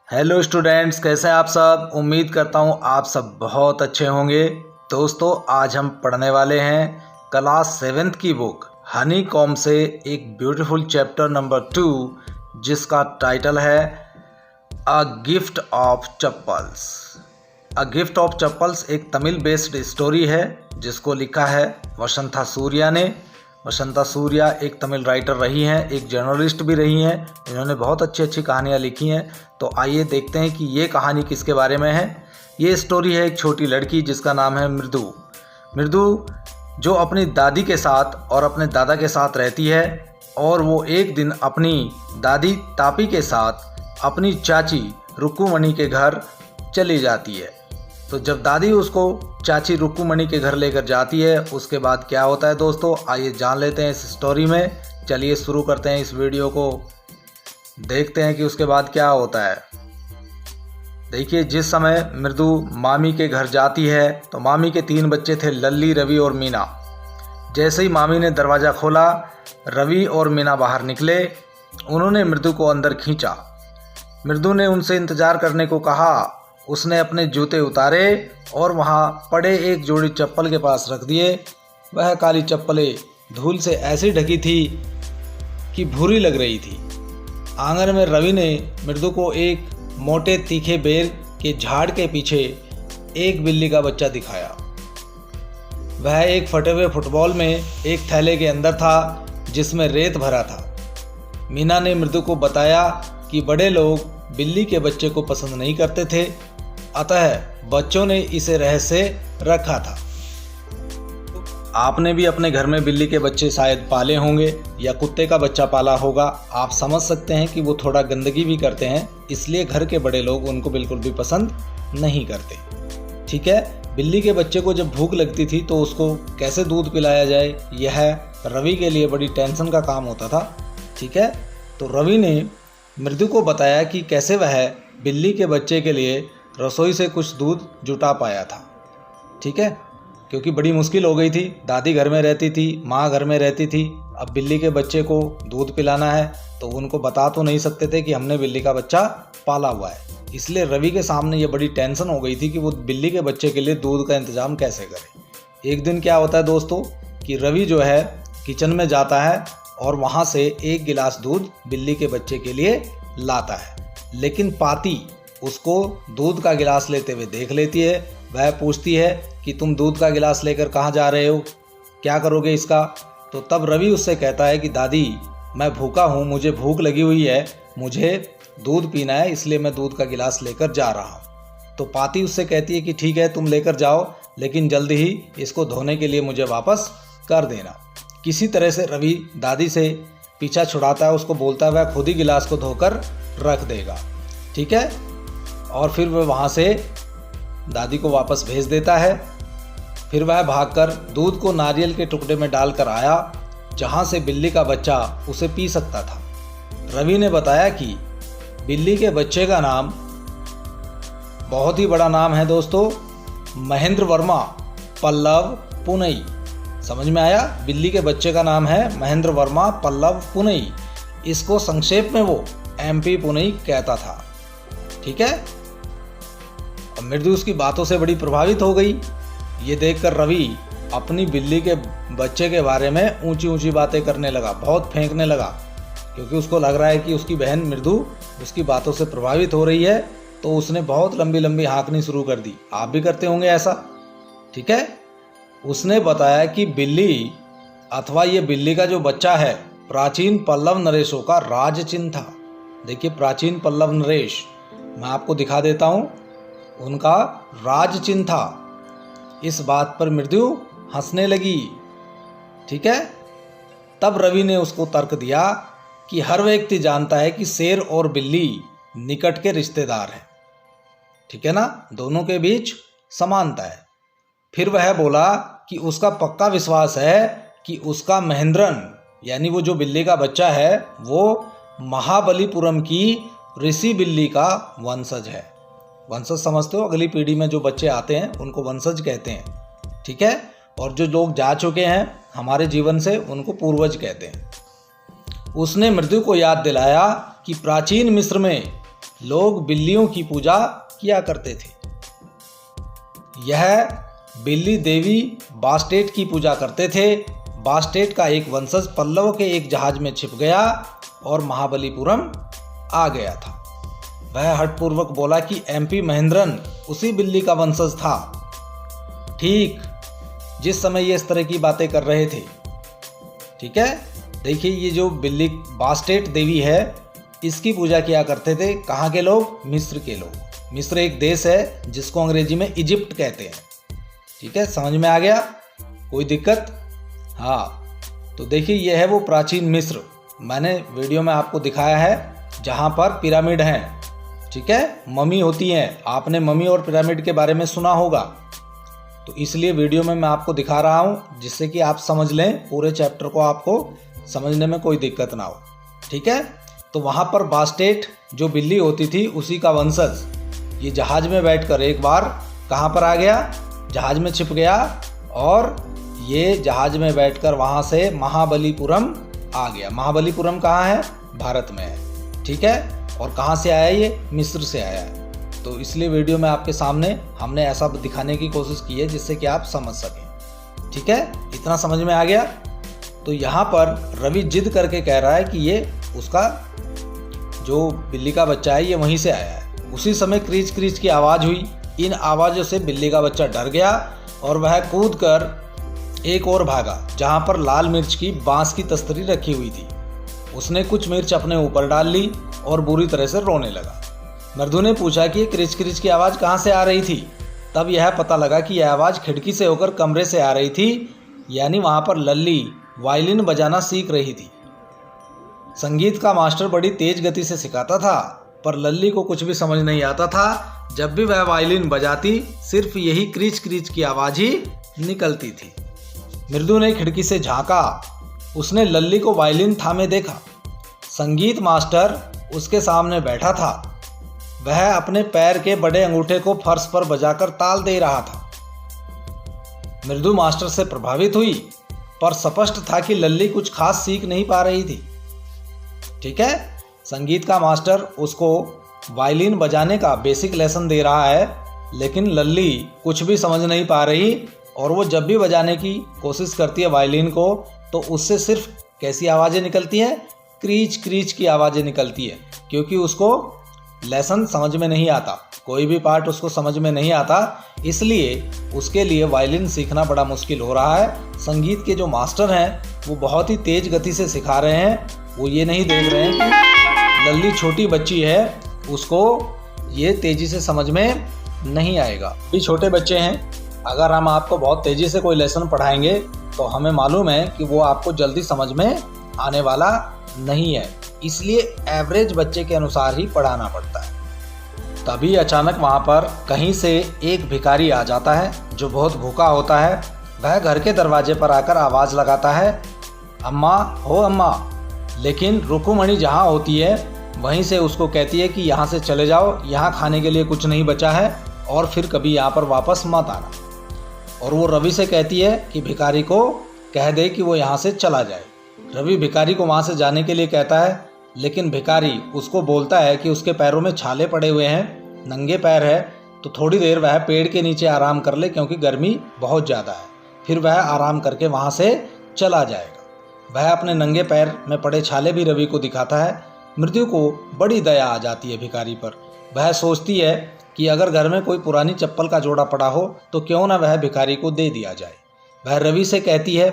Hello students, कैसे हैं आप सब। उम्मीद करता हूँ आप सब बहुत अच्छे होंगे। दोस्तों, आज हम पढ़ने वाले हैं क्लास 7th की बुक हनी कॉम से एक ब्यूटीफुल चैप्टर नंबर 2 जिसका टाइटल है a gift of chappals. A gift of chappals एक तमिल बेस्ड स्टोरी है जिसको लिखा है वसंता सूर्या ने। वसंता सूर्या एक तमिल राइटर रही हैं, एक जर्नलिस्ट भी रही हैं। इन्होंने बहुत अच्छी अच्छी कहानियाँ लिखी हैं। तो आइए देखते हैं कि ये कहानी किसके बारे में है। ये स्टोरी है एक छोटी लड़की जिसका नाम है मृदु। मृदु जो अपनी दादी के साथ और अपने दादा के साथ रहती है, और वो एक दिन अपनी दादी तापी के साथ अपनी चाची रुक्कुमणि के घर चली जाती है। तो जब दादी उसको चाची रुक्कुमणि के घर लेकर जाती है, उसके बाद क्या होता है दोस्तों, आइए जान लेते हैं इस स्टोरी में। चलिए शुरू करते हैं इस वीडियो को, देखते हैं कि उसके बाद क्या होता है। देखिए, जिस समय मृदु मामी के घर जाती है तो मामी के 3 बच्चे थे, लल्ली, रवि और मीना। जैसे ही मामी ने दरवाज़ा खोला, रवि और मीना बाहर निकले। उन्होंने मृदु को अंदर खींचा। मृदु ने उनसे इंतज़ार करने को कहा। उसने अपने जूते उतारे और वहाँ पड़े एक जोड़ी चप्पल के पास रख दिए। वह काली चप्पलें धूल से ऐसी ढकी थी कि भूरी लग रही थी। आंगन में रवि ने मृदु को एक मोटे तीखे बेर के झाड़ के पीछे एक बिल्ली का बच्चा दिखाया। वह एक फटे हुए फुटबॉल में एक थैले के अंदर था जिसमें रेत भरा था। मीना ने मृदु को बताया कि बड़े लोग बिल्ली के बच्चे को पसंद नहीं करते थे, अतः बच्चों ने इसे रहस्य रखा था। आपने भी अपने घर में बिल्ली के बच्चे शायद पाले होंगे या कुत्ते का बच्चा पाला होगा। आप समझ सकते हैं कि वो थोड़ा गंदगी भी करते हैं, इसलिए घर के बड़े लोग उनको बिल्कुल भी पसंद नहीं करते। ठीक है, बिल्ली के बच्चे को जब भूख लगती थी तो उसको कैसे दूध पिलाया जाए, यह रवि के लिए बड़ी टेंशन का काम होता था। ठीक है, तो रवि ने मृदु को बताया कि कैसे वह बिल्ली के बच्चे के लिए रसोई से कुछ दूध जुटा पाया था। ठीक है, क्योंकि बड़ी मुश्किल हो गई थी। दादी घर में रहती थी, माँ घर में रहती थी, अब बिल्ली के बच्चे को दूध पिलाना है तो उनको बता तो नहीं सकते थे कि हमने बिल्ली का बच्चा पाला हुआ है। इसलिए रवि के सामने ये बड़ी टेंशन हो गई थी कि वो बिल्ली के बच्चे के लिए दूध का इंतज़ाम कैसे करे। एक दिन क्या होता है दोस्तों कि रवि जो है किचन में जाता है और वहाँ से एक गिलास दूध बिल्ली के बच्चे के लिए लाता है, लेकिन पाती उसको दूध का गिलास लेते हुए देख लेती है। वह पूछती है कि तुम दूध का गिलास लेकर कहाँ जा रहे हो, क्या करोगे इसका। तो तब रवि उससे कहता है कि दादी, मैं भूखा हूँ, मुझे भूख लगी हुई है, मुझे दूध पीना है, इसलिए मैं दूध का गिलास लेकर जा रहा हूँ। तो पाती उससे कहती है कि ठीक है, तुम लेकर जाओ, लेकिन जल्दी ही इसको धोने के लिए मुझे वापस कर देना। किसी तरह से रवि दादी से पीछा छुड़ाता है, उसको बोलता है वह खुद ही गिलास को धोकर रख देगा। ठीक है, और फिर वह वहाँ से दादी को वापस भेज देता है। फिर वह भागकर दूध को नारियल के टुकड़े में डालकर आया जहाँ से बिल्ली का बच्चा उसे पी सकता था। रवि ने बताया कि बिल्ली के बच्चे का नाम बहुत ही बड़ा नाम है दोस्तों, महेंद्र वर्मा पल्लव पुनई। समझ में आया, बिल्ली के बच्चे का नाम है महेंद्र वर्मा पल्लव पुनई। इसको संक्षेप में वो MP पुनई कहता था। ठीक है, और मृदु उसकी बातों से बड़ी प्रभावित हो गई। ये देखकर रवि अपनी बिल्ली के बच्चे के बारे में ऊंची ऊंची बातें करने लगा, बहुत फेंकने लगा, क्योंकि उसको लग रहा है कि उसकी बहन मृदु उसकी बातों से प्रभावित हो रही है। तो उसने बहुत लंबी लंबी हाँकनी शुरू कर दी। आप भी करते होंगे ऐसा। ठीक है, उसने बताया कि बिल्ली अथवा ये बिल्ली का जो बच्चा है प्राचीन पल्लव नरेशों का राज चिन्ह था। देखिए, प्राचीन पल्लव नरेश, मैं आपको दिखा देता हूँ, उनका राज चिन्ह था। इस बात पर मृदु हंसने लगी। ठीक है, तब रवि ने उसको तर्क दिया कि हर व्यक्ति जानता है कि शेर और बिल्ली निकट के रिश्तेदार हैं। ठीक है ना, दोनों के बीच समानता है। फिर वह बोला कि उसका पक्का विश्वास है कि उसका महेंद्रन, यानी वो जो बिल्ली का बच्चा है, वो महाबलीपुरम की ऋषि बिल्ली का वंशज है। वंशज समझते हो, अगली पीढ़ी में जो बच्चे आते हैं उनको वंशज कहते हैं। ठीक है, और जो लोग जा चुके हैं हमारे जीवन से उनको पूर्वज कहते हैं। उसने मृदु को याद दिलाया कि प्राचीन मिस्र में लोग बिल्लियों की पूजा किया करते थे। यह बिल्ली देवी बास्टेट की पूजा करते थे। बास्टेट का एक वंशज पल्लव के एक जहाज में छिप गया और महाबलीपुरम आ गया था। वह हठपूर्वक बोला कि एमपी महेंद्रन उसी बिल्ली का वंशज था। ठीक जिस समय ये इस तरह की बातें कर रहे थे। ठीक है, देखिए ये जो बिल्ली बास्टेट देवी है इसकी पूजा किया करते थे कहाँ के लोग? मिस्र के लोग। मिस्र एक देश है जिसको अंग्रेजी में इजिप्ट कहते हैं। ठीक है, समझ में आ गया? कोई दिक्कत? हाँ, तो देखिए ये है वो प्राचीन मिस्र। मैंने वीडियो में आपको दिखाया है जहाँ पर पिरामिड हैं। ठीक है, ममी होती हैं। आपने ममी और पिरामिड के बारे में सुना होगा, तो इसलिए वीडियो में मैं आपको दिखा रहा हूँ जिससे कि आप समझ लें, पूरे चैप्टर को आपको समझने में कोई दिक्कत ना हो। ठीक है, तो वहाँ पर बास्टेट जो बिल्ली होती थी उसी का वंशज ये जहाज में बैठकर एक बार कहाँ पर आ गया? जहाज में छिप गया और ये जहाज में बैठकर वहाँ से महाबलीपुरम आ गया। महाबलीपुरम कहाँ है? भारत में है। ठीक है, और कहाँ से आया? ये मिस्र से आया है। तो इसलिए वीडियो में आपके सामने हमने ऐसा दिखाने की कोशिश की है जिससे कि आप समझ सकें। ठीक है, इतना समझ में आ गया? तो यहाँ पर रवि जिद करके कह रहा है कि ये उसका जो बिल्ली का बच्चा है ये वहीं से आया है। उसी समय क्रीच क्रीच की आवाज़ हुई। इन आवाज़ों से बिल्ली का बच्चा डर गया और वह कूदकर एक और भागा जहाँ पर लाल मिर्च की बांस की तस्तरी रखी हुई थी। उसने कुछ मिर्च अपने ऊपर डाल ली और बुरी तरह से रोने लगा। मृदु ने पूछा कि क्रिच क्रिच की आवाज़ कहाँ से आ रही थी। तब यह पता लगा कि यह आवाज़ खिड़की से होकर कमरे से आ रही थी, यानी वहाँ पर लल्ली वायलिन बजाना सीख रही थी। संगीत का मास्टर बड़ी तेज गति से सिखाता था, पर लल्ली को कुछ भी समझ नहीं आता था। जब भी वह वायलिन बजाती सिर्फ यही क्रीच क्रीच की आवाज़ ही निकलती थी। मृदु ने खिड़की से झांका। उसने लल्ली को वायलिन थामे देखा। संगीत मास्टर उसके सामने बैठा था। वह अपने पैर के बड़े अंगूठे को फर्श पर बजाकर ताल दे रहा था। मृदु मास्टर से प्रभावित हुई, पर स्पष्ट था कि लल्ली कुछ खास सीख नहीं पा रही थी। ठीक है, संगीत का मास्टर उसको वायलिन बजाने का बेसिक लेसन दे रहा है, लेकिन लल्ली कुछ भी समझ नहीं पा रही और वो जब भी बजाने की कोशिश करती है वायलिन को तो उससे सिर्फ कैसी आवाज़ें निकलती हैं? क्रीच क्रीच की आवाज़ें निकलती है, क्योंकि उसको लेसन समझ में नहीं आता, कोई भी पार्ट उसको समझ में नहीं आता, इसलिए उसके लिए वायलिन सीखना बड़ा मुश्किल हो रहा है। संगीत के जो मास्टर हैं वो बहुत ही तेज गति से सिखा रहे हैं। वो ये नहीं देख रहे हैं कि लल्ली छोटी बच्ची है, उसको ये तेज़ी से समझ में नहीं आएगा। ये छोटे बच्चे हैं, अगर हम आपको बहुत तेज़ी से कोई लेसन पढ़ाएंगे तो हमें मालूम है कि वो आपको जल्दी समझ में आने वाला नहीं है, इसलिए एवरेज बच्चे के अनुसार ही पढ़ाना पड़ता है। तभी अचानक वहाँ पर कहीं से एक भिखारी आ जाता है जो बहुत भूखा होता है। वह घर के दरवाजे पर आकर आवाज़ लगाता है, अम्मा हो अम्मा। लेकिन रुकुमणि जहाँ होती है वहीं से उसको कहती है कि यहाँ से चले जाओ, यहाँ खाने के लिए कुछ नहीं बचा है और फिर कभी यहाँ पर वापस मत आना। और वो रवि से कहती है कि भिखारी को कह दे कि वो यहाँ से चला जाए। रवि भिखारी को वहाँ से जाने के लिए कहता है, लेकिन भिखारी उसको बोलता है कि उसके पैरों में छाले पड़े हुए हैं, नंगे पैर है, तो थोड़ी देर वह पेड़ के नीचे आराम कर ले क्योंकि गर्मी बहुत ज़्यादा है। फिर वह आराम करके वहाँ से चला जाएगा। वह अपने नंगे पैर में पड़े छाले भी रवि को दिखाता है। मृत्यु को बड़ी दया आ जाती है भिखारी पर। वह सोचती है कि अगर घर में कोई पुरानी चप्पल का जोड़ा पड़ा हो तो क्यों ना वह भिखारी को दे दिया जाए। वह रवि से कहती है।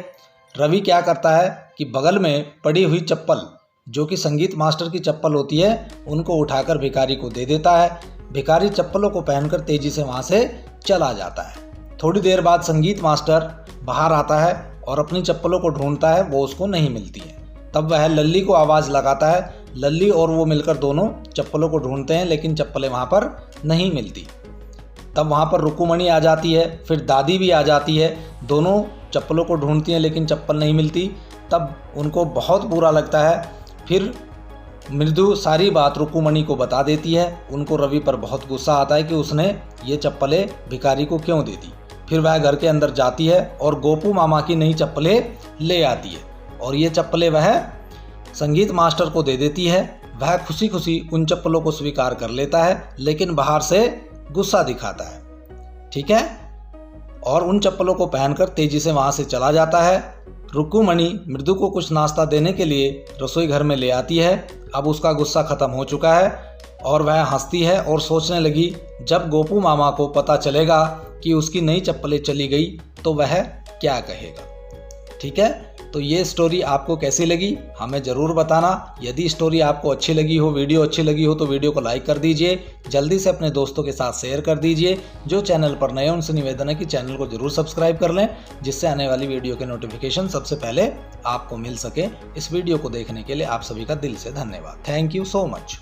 रवि क्या करता है कि बगल में पड़ी हुई चप्पल जो कि संगीत मास्टर की चप्पल होती है उनको उठाकर भिखारी को दे देता है। भिखारी चप्पलों को पहनकर तेजी से वहाँ से चला जाता है। थोड़ी देर बाद संगीत मास्टर बाहर आता है और अपनी चप्पलों को ढूंढता है, वो उसको नहीं मिलती है। तब वह लल्ली को आवाज़ लगाता है। लल्ली और वो मिलकर दोनों चप्पलों को ढूंढते हैं, लेकिन चप्पलें वहाँ पर नहीं मिलती। तब वहाँ पर रुकुमणि आ जाती है, फिर दादी भी आ जाती है। दोनों चप्पलों को ढूंढती हैं लेकिन चप्पल नहीं मिलती। तब उनको बहुत बुरा लगता है। फिर मृदु सारी बात रुकुमणि को बता देती है। उनको रवि पर बहुत गुस्सा आता है कि उसने ये चप्पलें भिखारी को क्यों दे दी। फिर वह घर के अंदर जाती है और गोपू मामा की नई चप्पलें ले आती है और ये चप्पलें वह संगीत मास्टर को दे देती है। वह खुशी खुशी उन चप्पलों को स्वीकार कर लेता है, लेकिन बाहर से गुस्सा दिखाता है। ठीक है, और उन चप्पलों को पहनकर तेजी से वहां से चला जाता है। रुक्कुमणी मृदु को कुछ नाश्ता देने के लिए रसोई घर में ले आती है। अब उसका गुस्सा खत्म हो चुका है और वह हंसती है और सोचने लगी, जब गोपू मामा को पता चलेगा कि उसकी नई चप्पलें चली गई तो वह क्या कहेगा। ठीक है, तो ये स्टोरी आपको कैसी लगी हमें ज़रूर बताना। यदि स्टोरी आपको अच्छी लगी हो, वीडियो अच्छी लगी हो, तो वीडियो को लाइक कर दीजिए, जल्दी से अपने दोस्तों के साथ शेयर कर दीजिए। जो चैनल पर नए उनसे निवेदन है कि चैनल को जरूर सब्सक्राइब कर लें, जिससे आने वाली वीडियो के नोटिफिकेशन सबसे पहले आपको मिल सके। इस वीडियो को देखने के लिए आप सभी का दिल से धन्यवाद। Thank you so much.